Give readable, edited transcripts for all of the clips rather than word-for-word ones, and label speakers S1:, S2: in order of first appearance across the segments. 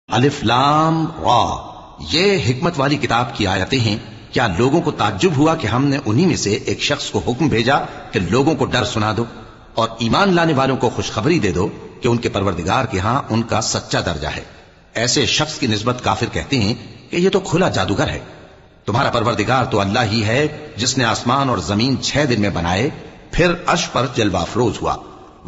S1: الف لام را، یہ حکمت والی کتاب کی آیتیں ہیں۔ کیا لوگوں کو تعجب ہوا کہ ہم نے انہی میں سے ایک شخص کو حکم بھیجا کہ لوگوں کو ڈر سنا دو اور ایمان لانے والوں کو خوشخبری دے دو کہ ان کے پروردگار کے ہاں ان کا سچا درجہ ہے۔ ایسے شخص کی نسبت کافر کہتے ہیں کہ یہ تو کھلا جادوگر ہے۔ تمہارا پروردگار تو اللہ ہی ہے جس نے آسمان اور زمین 6 دن میں بنائے، پھر عرش پر جلوہ افروز ہوا۔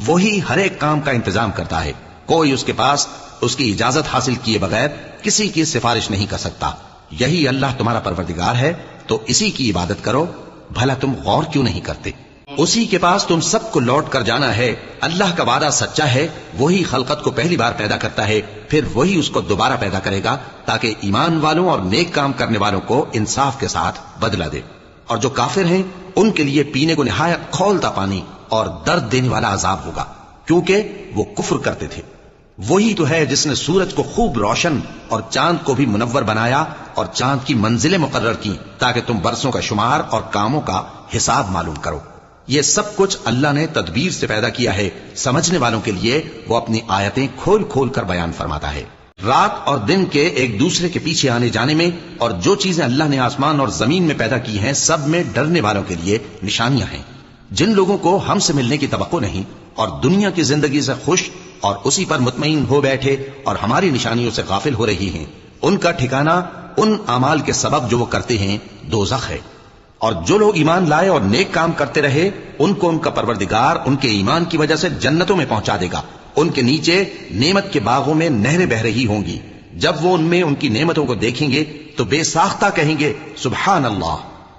S1: وہی ہر ایک کام کا انتظام کرتا ہے، کوئی اس کے پاس اس کی اجازت حاصل کیے بغیر کسی کی سفارش نہیں کر سکتا۔ یہی اللہ تمہارا پروردگار ہے، تو اسی کی عبادت کرو۔ بھلا تم غور کیوں نہیں کرتے؟ اسی کے پاس تم سب کو لوٹ کر جانا ہے۔ اللہ کا وعدہ سچا ہے، وہی خلقت کو پہلی بار پیدا کرتا ہے، پھر وہی اس کو دوبارہ پیدا کرے گا تاکہ ایمان والوں اور نیک کام کرنے والوں کو انصاف کے ساتھ بدلہ دے۔ اور جو کافر ہیں ان کے لیے پینے کو نہایت کھولتا پانی اور درد دینے والا عذاب ہوگا، کیونکہ وہ کفر کرتے تھے۔ وہی تو ہے جس نے سورج کو خوب روشن اور چاند کو بھی منور بنایا اور چاند کی منزلیں مقرر کی تاکہ تم برسوں کا شمار اور کاموں کا حساب معلوم کرو۔ یہ سب کچھ اللہ نے تدبیر سے پیدا کیا ہے، سمجھنے والوں کے لیے وہ اپنی آیتیں کھول کھول کر بیان فرماتا ہے۔ رات اور دن کے ایک دوسرے کے پیچھے آنے جانے میں اور جو چیزیں اللہ نے آسمان اور زمین میں پیدا کی ہیں سب میں ڈرنے والوں کے لیے نشانیاں ہیں۔ جن لوگوں کو ہم سے ملنے کی توقع نہیں اور دنیا کی زندگی سے خوش اور اسی پر مطمئن ہو بیٹھے اور ہماری نشانیوں سے غافل ہو رہی ہیں، ان کا ٹھکانہ ان اعمال کے سبب جو وہ کرتے ہیں دوزخ ہے۔ اور جو لوگ ایمان لائے اور نیک کام کرتے رہے ان کو ان کا پروردگار ان کے ایمان کی وجہ سے جنتوں میں پہنچا دے گا، ان کے نیچے نعمت کے باغوں میں نہریں بہ رہی ہوں گی۔ جب وہ ان میں ان کی نعمتوں کو دیکھیں گے تو بے ساختہ کہیں گے سبحان اللہ،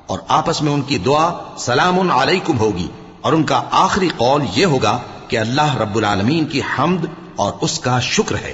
S1: اور آپس میں ان کی دعا سلام علیکم ہوگی، اور ان کا آخری قول یہ ہوگا کہ اللہ رب العالمین کی حمد اور اس کا شکر ہے۔